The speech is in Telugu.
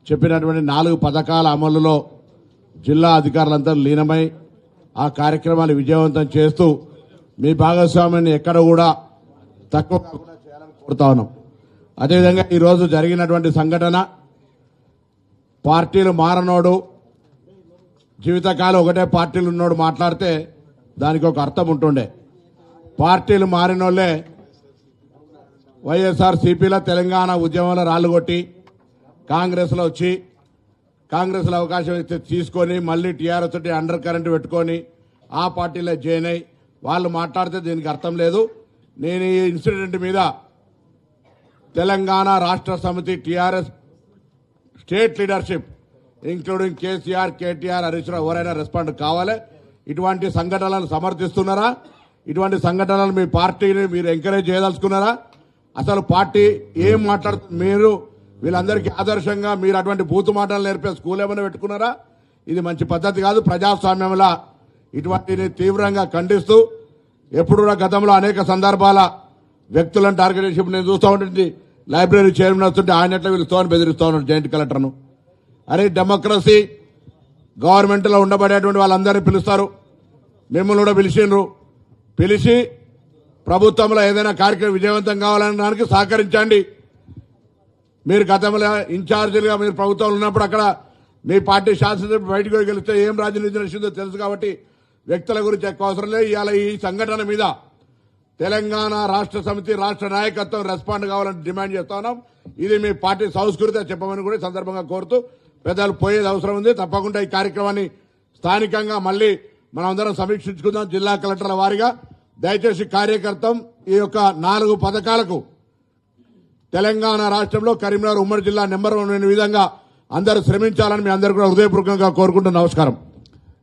చెప్పినటువంటి 4 పథకాల అమలులో జిల్లా అధికారులంతా లీనమై ఆ కార్యక్రమాన్ని విజయవంతం చేస్తూ మీ భాగస్వామ్యాన్ని ఎక్కడ కూడా తక్కువ కాకుండా చేయాలని కోరుతా ఉన్నాం. అదేవిధంగా ఈరోజు జరిగినటువంటి సంఘటన పార్టీలు మారనోడు జీవితకాలం ఒకటే పార్టీలు ఉన్నోడు మాట్లాడితే దానికి ఒక అర్థం ఉంటుండే. పార్టీలు మారినోళ్లే వైఎస్ఆర్ సిపిలో తెలంగాణ ఉద్యమంలో రాళ్లు కొట్టి కాంగ్రెస్లో వచ్చి కాంగ్రెస్లో అవకాశం ఇస్తే తీసుకొని మళ్ళీ టీఆర్ఎస్ తోటి అండర్ కరెంట్ పెట్టుకొని ఆ పార్టీలో జాయిన్ అయ్యి వాళ్ళు మాట్లాడితే దీనికి అర్థం లేదు. నేను ఈ ఇన్సిడెంట్ మీద Telangana Rashtra Samithi TRS state leadership including KCR, KTR, Harish Rao ఎవరైనా రెస్పాండ్ కావాలి. ఇటువంటి సంఘటనలను సమర్థిస్తున్నారా? ఇటువంటి సంఘటనలు మీ పార్టీని మీరు ఎంకరేజ్ చేయదలుచుకున్నారా? అసలు పార్టీ ఏం మాట్లాడుతుంది? మీరు వీళ్ళందరికీ ఆదర్శంగా మీరు అటువంటి బూతు మాటలు నేర్పే స్కూల్ ఏమైనా పెట్టుకున్నారా? ఇది మంచి పద్ధతి కాదు. ప్రజాస్వామ్యంలో ఇటువంటిని తీవ్రంగా ఖండిస్తూ ఎప్పుడు గతంలో అనేక సందర్భాల వ్యక్తులను టార్గెట్ చేసి నేను చూస్తూ ఉంటుంది. లైబ్రరీ చైర్మన్ వస్తుంటే ఆయన ఎట్లా వీళ్ళు స్తోని బెదిరిస్తూ ఉన్నారు జాయింట్ కలెక్టర్ను. అరే డెమోక్రసీ గవర్నమెంట్లో ఉండబడేటువంటి వాళ్ళందరినీ పిలుస్తారు. మిమ్మల్ని కూడా పిలిచి ప్రభుత్వంలో ఏదైనా కార్యక్రమం విజయవంతం కావాలనడానికి సహకరించండి. మీరు గతంలో ఇన్ఛార్జీలుగా మీరు ప్రభుత్వంలో ఉన్నప్పుడు అక్కడ మీ పార్టీ శాసనసభ్యులు బయటకు గెలిస్తే ఏం రాజనీతి నడిచిందో తెలుసు కాబట్టి వ్యక్తుల గురించి ఎక్కువ అవసరం లేదు. ఇవాళ ఈ సంఘటన మీద తెలంగాణ రాష్ట్ర సమితి రాష్ట్ర నాయకత్వం రెస్పాండ్ కావాలని డిమాండ్ చేస్తా ఉన్నాం. ఇది మీ పార్టీ సంస్కృతి చెప్పమని కూడా సందర్భంగా కోరుతూ పెద్దలు పోయేది అవసరం ఉంది. తప్పకుండా ఈ కార్యక్రమాన్ని స్థానికంగా మళ్ళీ మనం అందరం సమీక్షించుకుందాం. జిల్లా కలెక్టర్ల వారీగా దయచేసి కార్యకర్తం ఈ యొక్క 4 పథకాలకు తెలంగాణ రాష్ట్రంలో కరీంనగర్ ఉమ్మడి జిల్లా నెంబర్ 1 విధంగా అందరూ శ్రమించాలని మీ అందరూ కూడా హృదయపూర్వకంగా కోరుకుంటూ నమస్కారం.